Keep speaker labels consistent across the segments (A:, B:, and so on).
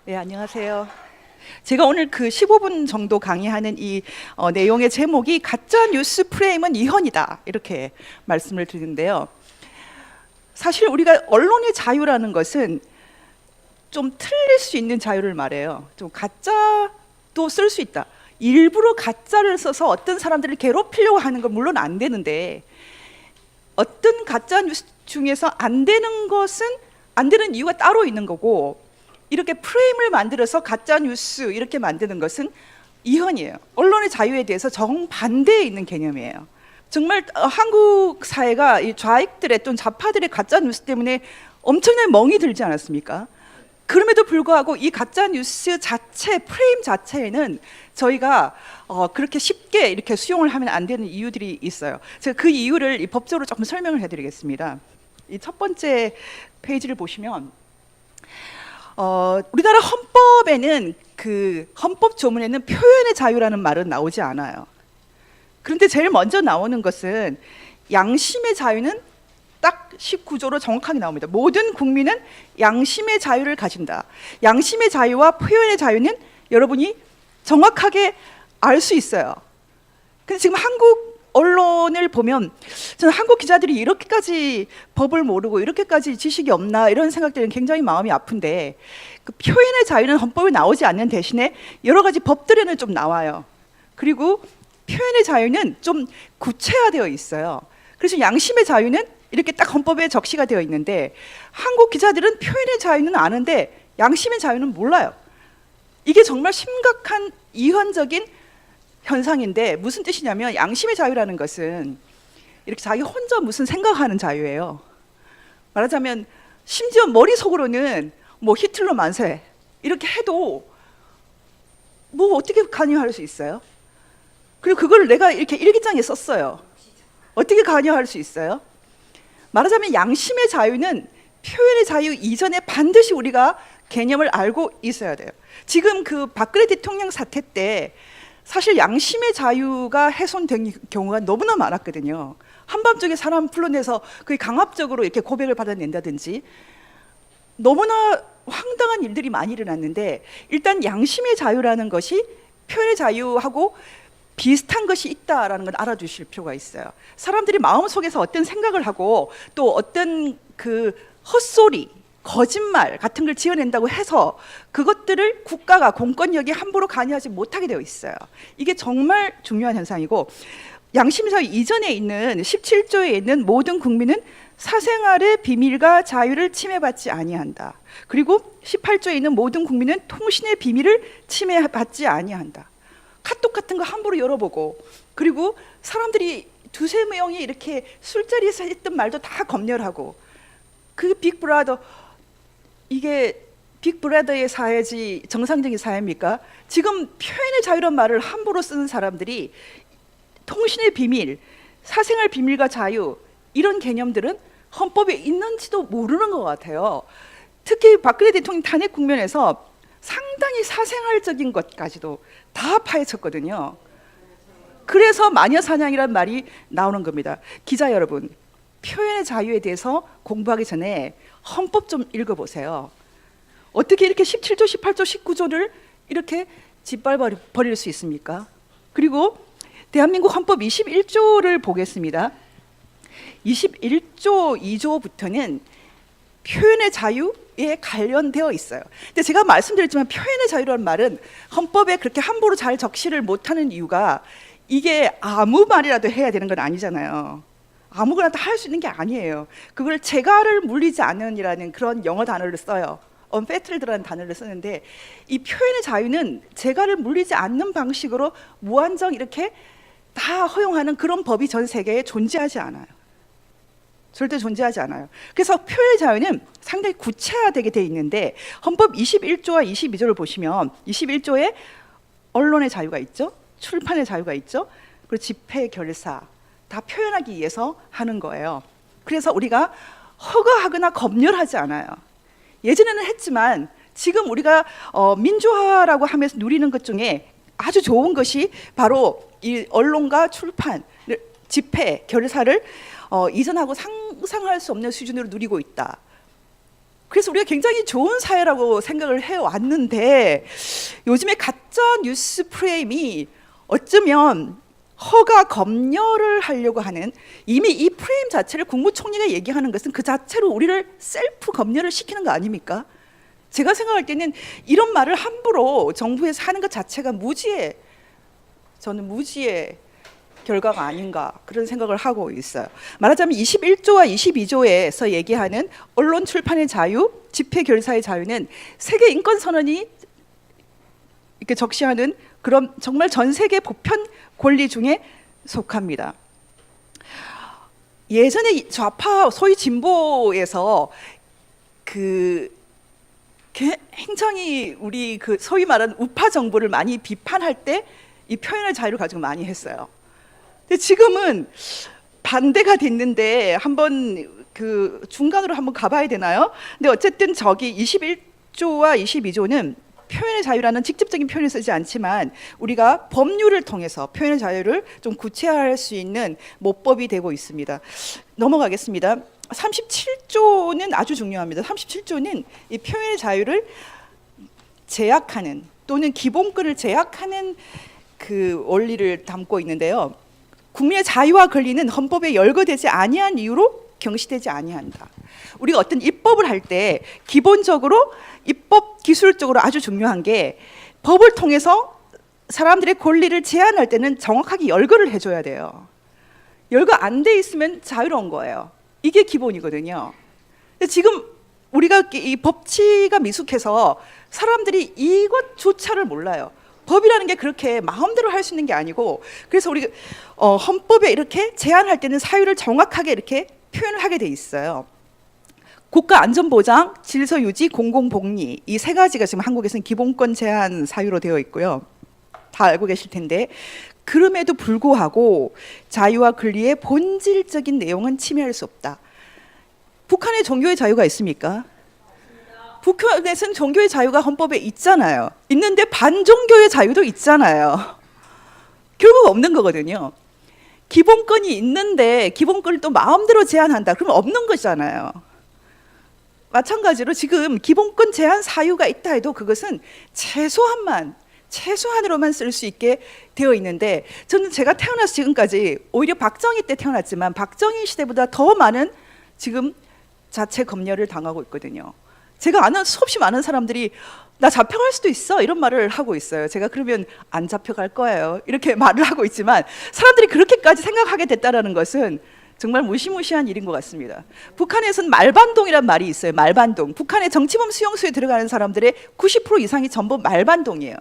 A: 네, 안녕하세요. 제가 오늘 그 15분 정도 강의하는 이 내용의 제목이 가짜 뉴스 프레임은 이헌이다 이렇게 말씀을 드리는데요. 사실 우리가 언론의 자유라는 것은 좀 틀릴 수 있는 자유를 말해요. 좀 가짜도 쓸 수 있다. 일부러 가짜를 써서 어떤 사람들을 괴롭히려고 하는 건 물론 안 되는데, 어떤 가짜 뉴스 중에서 안 되는 것은 안 되는 이유가 따로 있는 거고, 이렇게 프레임을 만들어서 가짜 뉴스 이렇게 만드는 것은 이헌이에요. 언론의 자유에 대해서 정반대에 있는 개념이에요. 정말 한국 사회가 이 좌익들의 또는 좌파들의 가짜 뉴스 때문에 엄청난 멍이 들지 않았습니까? 그럼에도 불구하고 이 가짜 뉴스 자체, 프레임 자체에는 저희가 그렇게 쉽게 이렇게 수용을 하면 안 되는 이유들이 있어요. 제가 그 이유를 이 법적으로 조금 설명을 해드리겠습니다. 이 첫 번째 페이지를 보시면 우리나라 헌법에는 그 헌법 조문에는 표현의 자유라는 말은 나오지 않아요. 그런데 제일 먼저 나오는 것은 양심의 자유는 딱 19조로 정확하게 나옵니다. 모든 국민은 양심의 자유를 가진다. 양심의 자유와 표현의 자유는 여러분이 정확하게 알 수 있어요. 근데 지금 한국 언론을 보면 저는 한국 기자들이 이렇게까지 법을 모르고 이렇게까지 지식이 없나 이런 생각들은 굉장히 마음이 아픈데, 그 표현의 자유는 헌법에 나오지 않는 대신에 여러 가지 법들에는 좀 나와요. 그리고 표현의 자유는 좀 구체화되어 있어요. 그래서 양심의 자유는 이렇게 딱 헌법에 적시가 되어 있는데, 한국 기자들은 표현의 자유는 아는데 양심의 자유는 몰라요. 이게 정말 심각한 이헌적인 현상인데, 무슨 뜻이냐면 양심의 자유라는 것은 이렇게 자기 혼자 무슨 생각하는 자유예요. 말하자면 심지어 머릿속으로는 뭐 히틀러 만세 이렇게 해도 뭐 어떻게 관여할 수 있어요? 그리고 그걸 내가 이렇게 일기장에 썼어요. 어떻게 관여할 수 있어요? 말하자면 양심의 자유는 표현의 자유 이전에 반드시 우리가 개념을 알고 있어야 돼요. 지금 그 박근혜 대통령 사태 때 사실 양심의 자유가 훼손된 경우가 너무나 많았거든요. 한밤중에 사람 불러내서 그 강압적으로 이렇게 고백을 받아낸다든지 너무나 황당한 일들이 많이 일어났는데, 일단 양심의 자유라는 것이 표현의 자유하고 비슷한 것이 있다라는 걸 알아두실 필요가 있어요. 사람들이 마음속에서 어떤 생각을 하고 또 어떤 그 헛소리, 거짓말 같은 걸 지어낸다고 해서 그것들을 국가가, 공권력이 함부로 관여하지 못하게 되어 있어요. 이게 정말 중요한 현상이고, 양심사유 이전에 있는 17조에 있는 모든 국민은 사생활의 비밀과 자유를 침해받지 아니한다. 그리고 18조에 있는 모든 국민은 통신의 비밀을 침해받지 아니한다. 카톡 같은 거 함부로 열어보고, 그리고 사람들이 두세 명이 이렇게 술자리에서 했던 말도 다 검열하고, 그 빅브라더, 이게 빅브라더의 사회지 정상적인 사회입니까? 지금 표현의 자유란 말을 함부로 쓰는 사람들이 통신의 비밀, 사생활 비밀과 자유 이런 개념들은 헌법에 있는지도 모르는 것 같아요. 특히 박근혜 대통령 탄핵 국면에서 상당히 사생활적인 것까지도 다 파헤쳤거든요. 그래서 마녀사냥이란 말이 나오는 겁니다. 기자 여러분, 표현의 자유에 대해서 공부하기 전에 헌법 좀 읽어보세요. 어떻게 이렇게 17조, 18조, 19조를 이렇게 짓밟아버릴 수 있습니까? 그리고 대한민국 헌법 21조를 보겠습니다. 21조 2조부터는 표현의 자유에 관련되어 있어요. 근데 제가 말씀드렸지만 표현의 자유라는 말은 헌법에 그렇게 함부로 잘 적시를 못하는 이유가, 이게 아무 말이라도 해야 되는 건 아니잖아요. 아무거나 다 할 수 있는 게 아니에요. 그걸 재갈을 물리지 않는이라는 그런 영어 단어를 써요. unfettered라는 단어를 쓰는데, 이 표현의 자유는 재갈을 물리지 않는 방식으로 무한정 이렇게 다 허용하는 그런 법이 전 세계에 존재하지 않아요. 절대 존재하지 않아요. 그래서 표현의 자유는 상당히 구체화되게 돼 있는데, 헌법 21조와 22조를 보시면 21조에 언론의 자유가 있죠, 출판의 자유가 있죠, 그리고 집회, 결사 다 표현하기 위해서 하는 거예요. 그래서 우리가 허가하거나 검열하지 않아요. 예전에는 했지만 지금 우리가 민주화라고 하면서 누리는 것 중에 아주 좋은 것이 바로 이 언론과 출판, 집회, 결사를 이전하고 상상할 수 없는 수준으로 누리고 있다. 그래서 우리가 굉장히 좋은 사회라고 생각을 해왔는데 요즘에 가짜 뉴스 프레임이 어쩌면 허가 검열을 하려고 하는, 이미 이 프레임 자체를 국무총리가 얘기하는 것은 그 자체로 우리를 셀프 검열을 시키는 거 아닙니까? 제가 생각할 때는 이런 말을 함부로 정부에서 하는 것 자체가 저는 무지의 결과가 아닌가 그런 생각을 하고 있어요. 말하자면 21조와 22조에서 얘기하는 언론 출판의 자유, 집회 결사의 자유는 세계 인권 선언이 이렇게 적시하는 그런 정말 전 세계 보편 권리 중에 속합니다. 예전에 좌파 소위 진보에서 굉장히 우리 소위 말하는 우파 정부를 많이 비판할 때 이 표현의 자유를 가지고 많이 했어요. 근데 지금은 반대가 됐는데 한번 중간으로 한번 가봐야 되나요? 근데 어쨌든 저기 21조와 22조는 표현의 자유라는 직접적인 표현을 쓰지 않지만 우리가 법률을 통해서 표현의 자유를 좀 구체화할 수 있는 모법이 되고 있습니다. 넘어가겠습니다. 37조는 아주 중요합니다. 37조는 이 표현의 자유를 제약하는 또는 기본권을 제약하는 원리를 담고 있는데요. 국민의 자유와 권리는 헌법에 열거되지 아니한 이유로 경시되지 아니한다. 우리가 어떤 입법을 할 때 기본적으로 입법 기술적으로 아주 중요한 게 법을 통해서 사람들의 권리를 제한할 때는 정확하게 열거를 해줘야 돼요. 열거 안 돼 있으면 자유로운 거예요. 이게 기본이거든요. 근데 지금 우리가 이 법치가 미숙해서 사람들이 이것조차를 몰라요. 법이라는 게 그렇게 마음대로 할 수 있는 게 아니고, 그래서 우리 헌법에 이렇게 제한할 때는 사유를 정확하게 이렇게 표현을 하게 돼 있어요. 국가 안전보장, 질서유지, 공공복리, 이 세 가지가 지금 한국에서는 기본권 제한 사유로 되어 있고요. 다 알고 계실 텐데, 그럼에도 불구하고 자유와 권리의 본질적인 내용은 침해할 수 없다. 북한에 종교의 자유가 있습니까? 북한에서는 종교의 자유가 헌법에 있잖아요. 있는데 반종교의 자유도 있잖아요. 결국 없는 거거든요. 기본권이 있는데 기본권을 또 마음대로 제한한다. 그러면 없는 거잖아요. 마찬가지로 지금 기본권 제한 사유가 있다 해도 그것은 최소한으로만 쓸 수 있게 되어 있는데, 저는 제가 태어나서 지금까지 오히려 박정희 때 태어났지만 박정희 시대보다 더 많은 지금 자체 검열을 당하고 있거든요. 제가 아는 수없이 많은 사람들이 나 잡혀갈 수도 있어 이런 말을 하고 있어요. 제가 그러면 안 잡혀갈 거예요 이렇게 말을 하고 있지만 사람들이 그렇게까지 생각하게 됐다는 것은 정말 무시무시한 일인 것 같습니다. 북한에서는 말반동이란 말이 있어요. 말반동. 북한의 정치범 수용소에 들어가는 사람들의 90% 이상이 전부 말반동이에요.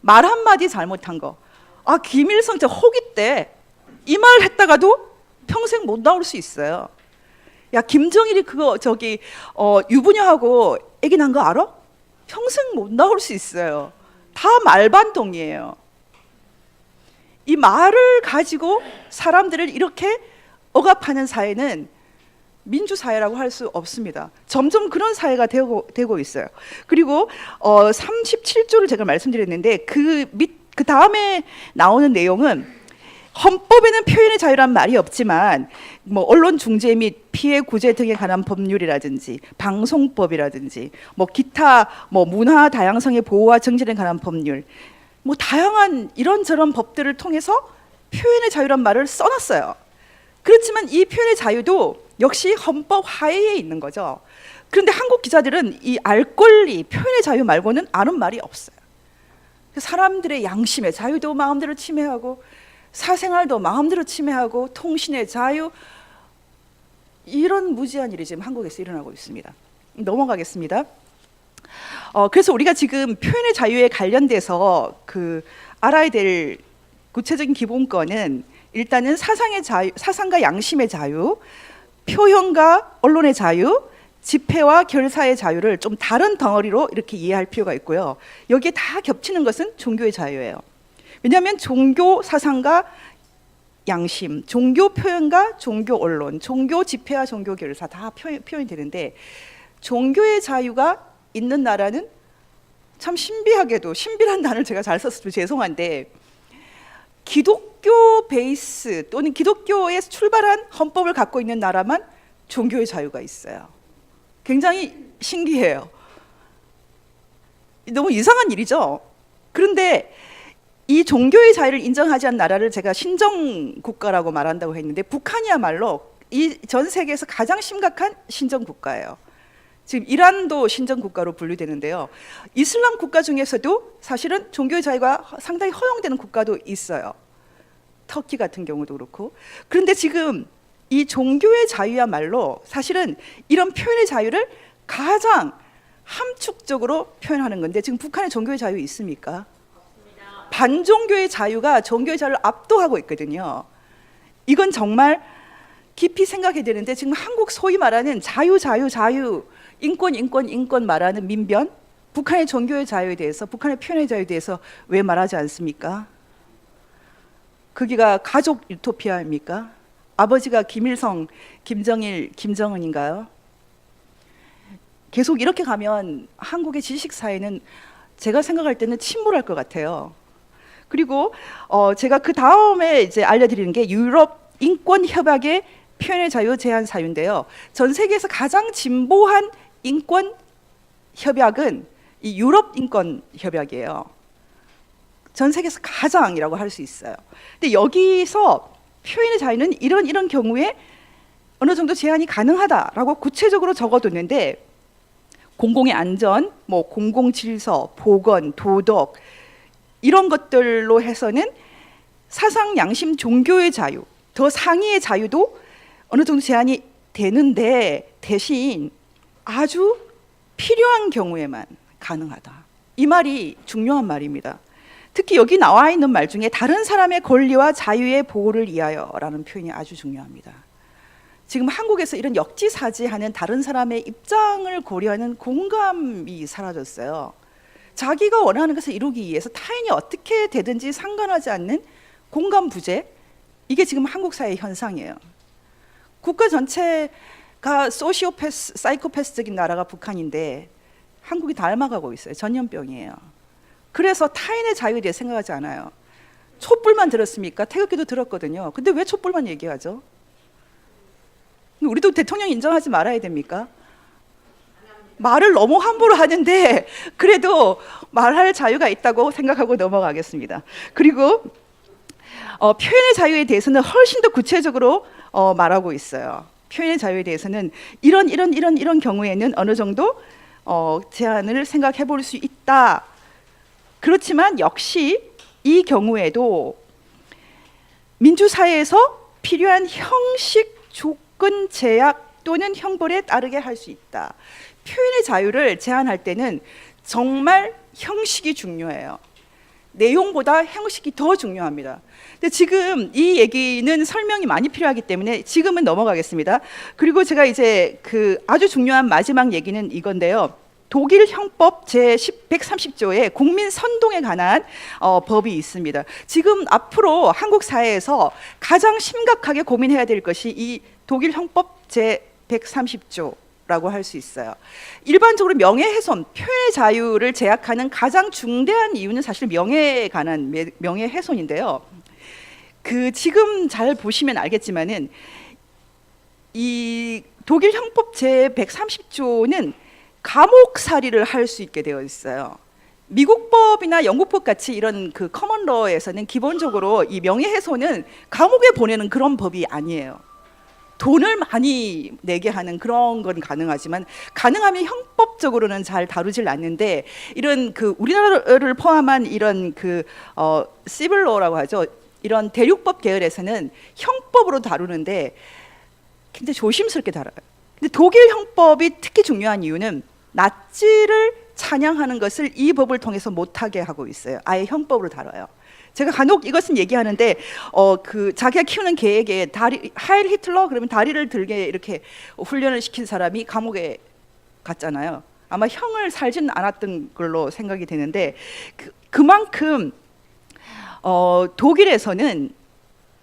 A: 말 한마디 잘못한 거. 김일성 저 호기 때 이 말 했다가도 평생 못 나올 수 있어요. 야, 김정일이 유부녀하고 애기 난 거 알아? 평생 못 나올 수 있어요. 다 말반동이에요. 이 말을 가지고 사람들을 이렇게 억압하는 사회는 민주사회라고 할 수 없습니다. 점점 그런 사회가 되고 있어요. 그리고 37조를 제가 말씀드렸는데 그 다음에 나오는 내용은 헌법에는 표현의 자유라는 말이 없지만 언론 중재 및 피해 구제 등에 관한 법률이라든지 방송법이라든지 기타 문화 다양성의 보호와 정진에 관한 법률, 다양한 이런저런 법들을 통해서 표현의 자유란 말을 써놨어요. 그렇지만 이 표현의 자유도 역시 헌법 하에에 있는 거죠. 그런데 한국 기자들은 이 알 권리, 표현의 자유 말고는 아는 말이 없어요. 사람들의 양심의 자유도 마음대로 침해하고 사생활도 마음대로 침해하고 통신의 자유, 이런 무지한 일이 지금 한국에서 일어나고 있습니다. 넘어가겠습니다. 그래서 우리가 지금 표현의 자유에 관련돼서 알아야 될 구체적인 기본권은 일단은 사상의 자유, 사상과 양심의 자유, 표현과 언론의 자유, 집회와 결사의 자유를 좀 다른 덩어리로 이렇게 이해할 필요가 있고요. 여기에 다 겹치는 것은 종교의 자유예요. 왜냐하면 종교 사상과 양심, 종교 표현과 종교 언론, 종교 집회와 종교 결사 다 표현이 되는데, 종교의 자유가 있는 나라는 참 신비하게도, 신비란 단어를 제가 잘 썼어도 죄송한데, 기독교 베이스 또는 기독교에서 출발한 헌법을 갖고 있는 나라만 종교의 자유가 있어요. 굉장히 신기해요. 너무 이상한 일이죠. 그런데 이 종교의 자유를 인정하지 않은 나라를 제가 신정 국가라고 말한다고 했는데, 북한이야말로 이 전 세계에서 가장 심각한 신정 국가예요. 지금 이란도 신정 국가로 분류되는데요. 이슬람 국가 중에서도 사실은 종교의 자유가 상당히 허용되는 국가도 있어요. 터키 같은 경우도 그렇고. 그런데 지금 이 종교의 자유야말로 사실은 이런 표현의 자유를 가장 함축적으로 표현하는 건데, 지금 북한에 종교의 자유 있습니까? 없습니다. 반종교의 자유가 종교의 자유를 압도하고 있거든요. 이건 정말 깊이 생각해야 되는데, 지금 한국 소위 말하는 자유 인권 말하는 민변, 북한의 종교의 자유에 대해서, 북한의 표현의 자유에 대해서 왜 말하지 않습니까? 거기가 가족 유토피아입니까? 아버지가 김일성, 김정일, 김정은인가요? 계속 이렇게 가면 한국의 지식 사회는 제가 생각할 때는 침몰할 것 같아요. 그리고 제가 그 다음에 이제 알려드리는 게 유럽 인권 협약의 표현의 자유 제한 사유인데요. 전 세계에서 가장 진보한 인권 협약은 이 유럽 인권 협약이에요. 전 세계에서 가장이라고 할 수 있어요. 근데 여기서 표현의 자유는 이런 경우에 어느 정도 제한이 가능하다라고 구체적으로 적어뒀는데, 공공의 안전, 뭐 공공 질서, 보건, 도덕 이런 것들로 해서는 사상, 양심, 종교의 자유, 더 상위의 자유도 어느 정도 제한이 되는데, 대신 아주 필요한 경우에만 가능하다. 이 말이 중요한 말입니다. 특히 여기 나와 있는 말 중에 다른 사람의 권리와 자유의 보호를 위하여라는 표현이 아주 중요합니다. 지금 한국에서 이런 역지사지하는 다른 사람의 입장을 고려하는 공감이 사라졌어요. 자기가 원하는 것을 이루기 위해서 타인이 어떻게 되든지 상관하지 않는 공감 부재, 이게 지금 한국 사회의 현상이에요. 국가 전체가 소시오패스, 사이코패스적인 나라가 북한인데 한국이 닮아가고 있어요. 전염병이에요. 그래서 타인의 자유에 대해 생각하지 않아요. 촛불만 들었습니까? 태극기도 들었거든요. 근데 왜 촛불만 얘기하죠? 우리도 대통령 인정하지 말아야 됩니까? 말을 너무 함부로 하는데 그래도 말할 자유가 있다고 생각하고 넘어가겠습니다. 그리고 표현의 자유에 대해서는 훨씬 더 구체적으로 말하고 있어요. 표현의 자유에 대해서는 이런 경우에는 어느 정도 제한을 생각해 볼 수 있다. 그렇지만 역시 이 경우에도 민주사회에서 필요한 형식, 조건, 제약 또는 형벌에 따르게 할 수 있다. 표현의 자유를 제한할 때는 정말 형식이 중요해요. 내용보다 형식이 더 중요합니다. 근데 지금 이 얘기는 설명이 많이 필요하기 때문에 지금은 넘어가겠습니다. 그리고 제가 이제 그 아주 중요한 마지막 얘기는 이건데요. 독일 형법 제130조에 국민 선동에 관한 법이 있습니다. 지금 앞으로 한국 사회에서 가장 심각하게 고민해야 될 것이 이 독일 형법 제130조라고 할 수 있어요. 일반적으로 명예훼손, 표현의 자유를 제약하는 가장 중대한 이유는 사실 명예에 관한 명예훼손인데요. 그 지금 잘 보시면 알겠지만은 이 독일 형법 제130조는 감옥살이를 할 수 있게 되어 있어요. 미국 법이나 영국 법 같이 이런 그 커먼러에서는 기본적으로 이 명예훼손은 감옥에 보내는 그런 법이 아니에요. 돈을 많이 내게 하는 그런 건 가능하지만 가능하면 형법적으로는 잘 다루질 않는데, 이런 그 우리나라를 포함한 이런 그 시빌로라고 하죠. 이런 대륙법 계열에서는 형법으로 다루는데 굉장히 조심스럽게 다뤄요. 근데 독일 형법이 특히 중요한 이유는 나치를 찬양하는 것을 이 법을 통해서 못하게 하고 있어요. 아예 형법으로 다뤄요. 제가 간혹 이것은 얘기하는데 그 자기가 키우는 개에게 하일 히틀러 그러면 다리를 들게 이렇게 훈련을 시킨 사람이 감옥에 갔잖아요. 아마 형을 살지는 않았던 걸로 생각이 되는데 그만큼 독일에서는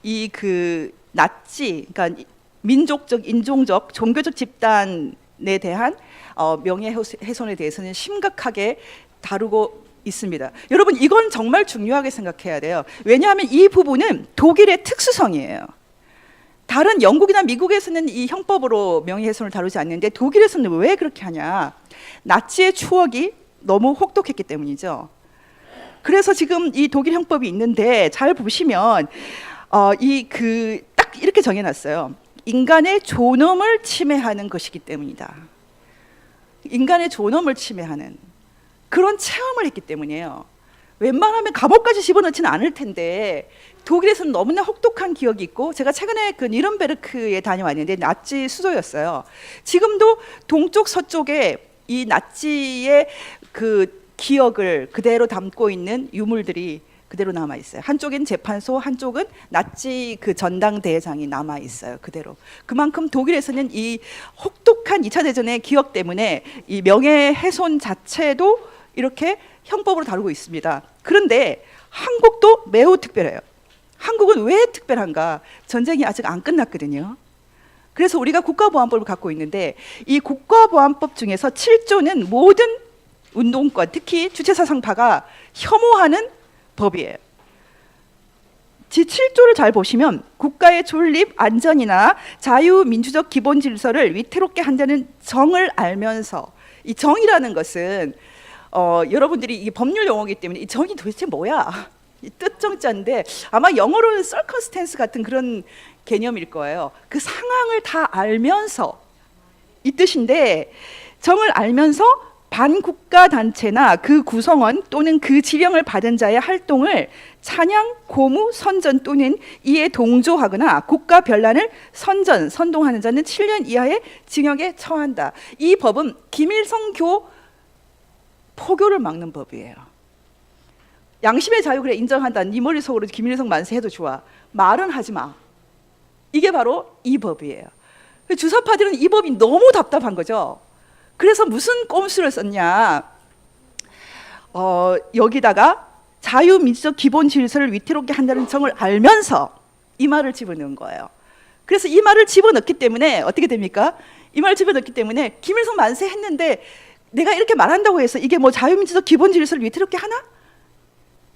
A: 이 그 나치, 그러니까 민족적, 인종적, 종교적 집단에 대한 명예훼손에 대해서는 심각하게 다루고 있습니다. 여러분, 이건 정말 중요하게 생각해야 돼요. 왜냐하면 이 부분은 독일의 특수성이에요. 다른 영국이나 미국에서는 이 형법으로 명예훼손을 다루지 않는데 독일에서는 왜 그렇게 하냐? 나치의 추억이 너무 혹독했기 때문이죠. 그래서 지금 이 독일 형법이 있는데 잘 보시면 딱 이렇게 정해놨어요. 인간의 존엄을 침해하는 것이기 때문이다. 인간의 존엄을 침해하는 그런 체험을 했기 때문이에요. 웬만하면 감옥까지 집어넣지는 않을 텐데 독일에서는 너무나 혹독한 기억이 있고, 제가 최근에 그 니른베르크에 다녀왔는데 나치 수도였어요. 지금도 동쪽 서쪽에 이 나치의 그 기억을 그대로 담고 있는 유물들이 그대로 남아 있어요. 한쪽엔 재판소, 한쪽은 나치 그 전당대회장이 남아 있어요. 그대로. 그만큼 독일에서는 이 혹독한 2차 대전의 기억 때문에 이 명예훼손 자체도 이렇게 형법으로 다루고 있습니다. 그런데 한국도 매우 특별해요. 한국은 왜 특별한가? 전쟁이 아직 안 끝났거든요. 그래서 우리가 국가보안법을 갖고 있는데 이 국가보안법 중에서 7조는 모든 운동권, 특히 주체사상파가 혐오하는 법이에요. 제7조를 잘 보시면 국가의 존립, 안전이나 자유민주적 기본 질서를 위태롭게 한다는 정을 알면서, 이 정이라는 것은 여러분들이 이게 법률 용어이기 때문에 이 정이 도대체 뭐야? 이 뜻정자인데 아마 영어로는 circumstance 같은 그런 개념일 거예요. 그 상황을 다 알면서 이 뜻인데, 정을 알면서 반국가 단체나 그 구성원 또는 그 지령을 받은 자의 활동을 찬양, 고무, 선전 또는 이에 동조하거나 국가 변란을 선동하는 자는 7년 이하의 징역에 처한다. 이 법은 김일성교 포교를 막는 법이에요. 양심의 자유 그래 인정한다. 네 머릿속으로 김일성 만세해도 좋아. 말은 하지 마. 이게 바로 이 법이에요. 주사파들은 이 법이 너무 답답한 거죠. 그래서 무슨 꼼수를 썼냐? 여기다가 자유민주적 기본 질서를 위태롭게 한다는 정을 알면서 이 말을 집어넣은 거예요. 그래서 이 말을 집어넣기 때문에 어떻게 됩니까? 이 말을 집어넣기 때문에 김일성 만세 했는데 내가 이렇게 말한다고 해서 이게 뭐 자유민주적 기본 질서를 위태롭게 하나?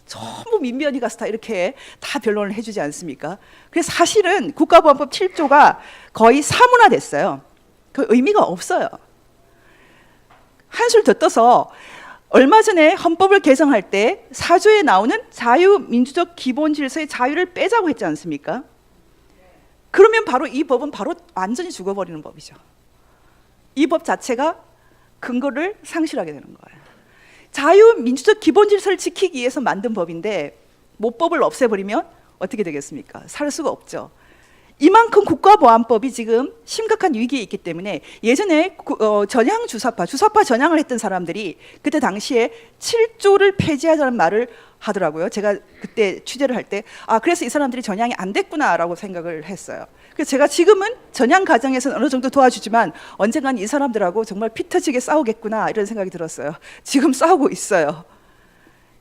A: 전부 민변이 가서 다 이렇게 다 변론을 해주지 않습니까? 그래서 사실은 국가보안법 7조가 거의 사문화됐어요. 그 의미가 없어요. 한술 더 떠서 얼마 전에 헌법을 개정할 때 4조에 나오는 자유민주적 기본 질서의 자유를 빼자고 했지 않습니까? 그러면 바로 이 법은 바로 완전히 죽어버리는 법이죠. 이 법 자체가 근거를 상실하게 되는 거예요. 자유민주적 기본 질서를 지키기 위해서 만든 법인데 모법을 없애버리면 어떻게 되겠습니까? 살 수가 없죠. 이만큼 국가보안법이 지금 심각한 위기에 있기 때문에 예전에 전향 주사파 전향을 했던 사람들이 그때 당시에 7조를 폐지하자는 말을 하더라고요. 제가 그때 취재를 할 때 그래서 이 사람들이 전향이 안 됐구나라고 생각을 했어요. 그래서 제가 지금은 전향 과정에서는 어느 정도 도와주지만 언젠간 이 사람들하고 정말 피 터지게 싸우겠구나 이런 생각이 들었어요. 지금 싸우고 있어요.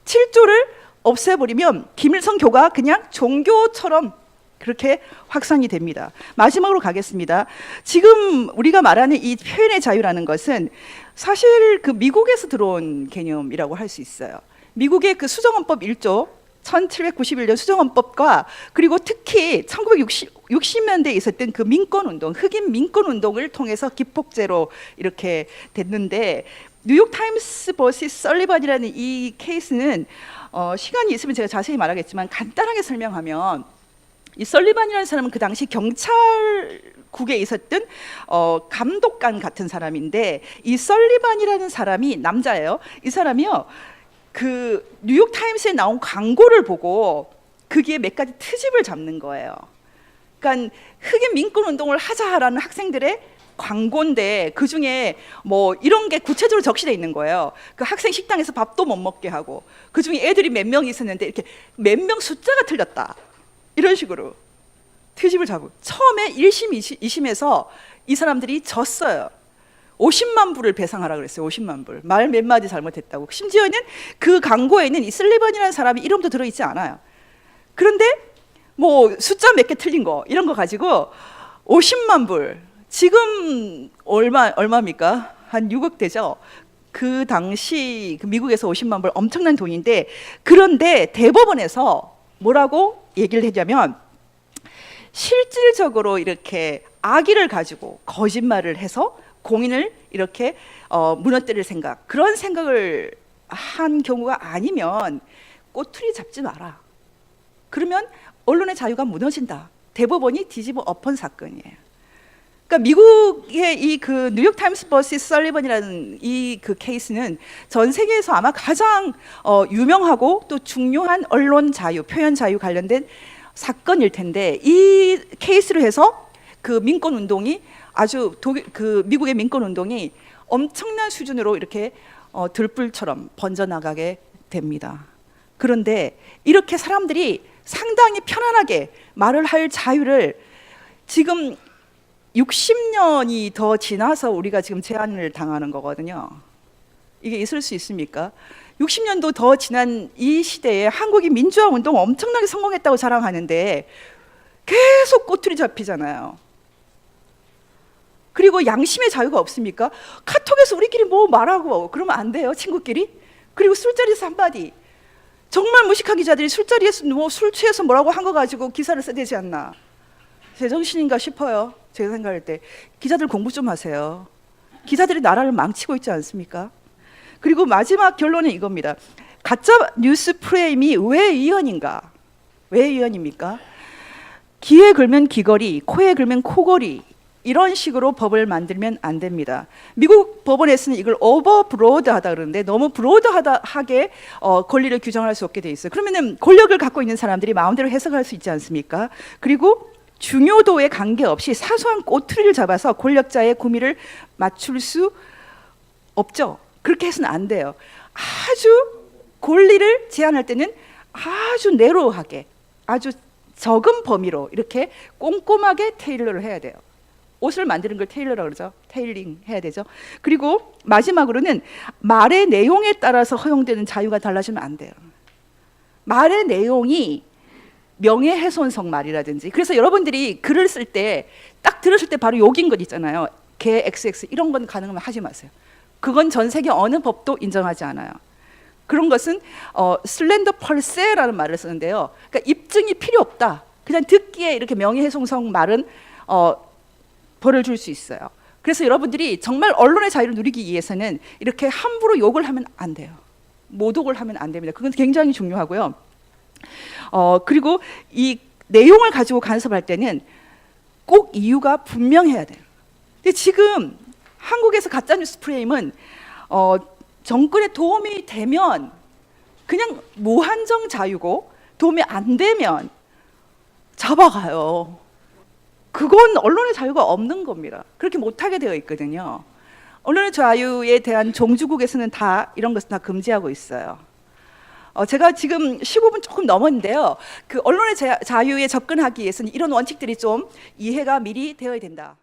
A: 7조를 없애버리면 김일성교가 그냥 종교처럼 그렇게 확산이 됩니다. 마지막으로 가겠습니다. 지금 우리가 말하는 이 표현의 자유라는 것은 사실 그 미국에서 들어온 개념이라고 할 수 있어요. 미국의 그 수정헌법 1조 1791년 수정헌법과 그리고 특히 1960년대에 있었던 그 민권운동, 흑인 민권운동을 통해서 기폭제로 이렇게 됐는데, 뉴욕타임스 vs 설리반이라는 이 케이스는 시간이 있으면 제가 자세히 말하겠지만 간단하게 설명하면, 이 설리반이라는 사람은 그 당시 경찰국에 있었던 감독관 같은 사람인데, 이 설리반이라는 사람이 남자예요. 이 사람이요, 그 뉴욕 타임스에 나온 광고를 보고 거기에 몇 가지 트집을 잡는 거예요. 그러니까 흑인 민권 운동을 하자라는 학생들의 광고인데 그 중에 뭐 이런 게 구체적으로 적시돼 있는 거예요. 그 학생 식당에서 밥도 못 먹게 하고, 그 중에 애들이 몇 명 있었는데 이렇게 몇 명 숫자가 틀렸다. 이런 식으로 트집을 잡고 처음에 1심, 2심에서 이 사람들이 졌어요. 50만 불을 배상하라 그랬어요. 50만 불. 말 몇 마디 잘못했다고. 심지어는 그 광고에는 이 슬리번이라는 사람이 이름도 들어있지 않아요. 그런데 뭐 숫자 몇 개 틀린 거 이런 거 가지고 50만 불. 지금 얼마입니까? 한 6억 되죠. 그 당시 그 미국에서 50만 불 엄청난 돈인데, 그런데 대법원에서 뭐라고 얘기를 했냐면 실질적으로 이렇게 악의를 가지고 거짓말을 해서 공인을 이렇게 무너뜨릴 생각, 그런 생각을 한 경우가 아니면 꼬투리 잡지 마라. 그러면 언론의 자유가 무너진다. 대법원이 뒤집어 엎은 사건이에요. 그러니까 미국의 이 그 뉴욕 타임스 버시 설리번이라는 이 그 케이스는 전 세계에서 아마 가장 유명하고 또 중요한 언론 자유, 표현 자유 관련된 사건일 텐데, 이 케이스로 해서 그 민권 운동이 아주 그 미국의 민권 운동이 엄청난 수준으로 이렇게 들불처럼 번져나가게 됩니다. 그런데 이렇게 사람들이 상당히 편안하게 말을 할 자유를 지금 60년이 더 지나서 우리가 지금 제한을 당하는 거거든요. 이게 있을 수 있습니까? 60년도 더 지난 이 시대에 한국이 민주화 운동 엄청나게 성공했다고 자랑하는데 계속 꼬투리 잡히잖아요. 그리고 양심의 자유가 없습니까? 카톡에서 우리끼리 뭐 말하고 그러면 안 돼요, 친구끼리? 그리고 술자리에서 한마디, 정말 무식한 기자들이 술자리에서 뭐 술 취해서 뭐라고 한 거 가지고 기사를 써야 되지 않나, 제정신인가 싶어요. 제가 생각할 때 기자들 공부 좀 하세요. 기자들이 나라를 망치고 있지 않습니까? 그리고 마지막 결론은 이겁니다. 가짜 뉴스 프레임이 왜 위헌인가? 왜 위헌입니까? 귀에 걸면 귀걸이, 코에 걸면 코걸이, 이런 식으로 법을 만들면 안 됩니다. 미국 법원에서는 이걸 오버브로드하다 그러는데, 너무 브로드하게 권리를 규정할 수 없게 돼 있어요. 그러면은 권력을 갖고 있는 사람들이 마음대로 해석할 수 있지 않습니까? 그리고 중요도에 관계없이 사소한 꼬투리를 잡아서 권력자의 구미를 맞출 수 없죠. 그렇게 해서는 안 돼요. 아주 권리를 제한할 때는 아주 내로우하게, 아주 적은 범위로 이렇게 꼼꼼하게 테일러를 해야 돼요. 옷을 만드는 걸 테일러라고 그러죠. 테일링 해야 되죠. 그리고 마지막으로는 말의 내용에 따라서 허용되는 자유가 달라지면 안 돼요. 말의 내용이 명예훼손성 말이라든지, 그래서 여러분들이 글을 쓸 때 딱 들었을 때 바로 욕인 것 있잖아요. 개 XX 이런 건 가능하면 하지 마세요. 그건 전 세계 어느 법도 인정하지 않아요. 그런 것은 슬렌더 펄세라는 말을 쓰는데요. 그러니까 입증이 필요 없다. 그냥 듣기에 이렇게 명예훼손성 말은 벌을 줄 수 있어요. 그래서 여러분들이 정말 언론의 자유를 누리기 위해서는 이렇게 함부로 욕을 하면 안 돼요. 모독을 하면 안 됩니다. 그건 굉장히 중요하고요. 그리고 이 내용을 가지고 간섭할 때는 꼭 이유가 분명해야 돼요. 근데 지금 한국에서 가짜뉴스 프레임은 정권에 도움이 되면 그냥 무한정 자유고, 도움이 안 되면 잡아가요. 그건 언론의 자유가 없는 겁니다. 그렇게 못하게 되어 있거든요. 언론의 자유에 대한 종주국에서는 다 이런 것을 다 금지하고 있어요. 제가 지금 15분 조금 넘었는데요. 그 언론의 자유에 접근하기 위해서는 이런 원칙들이 좀 이해가 미리 되어야 된다.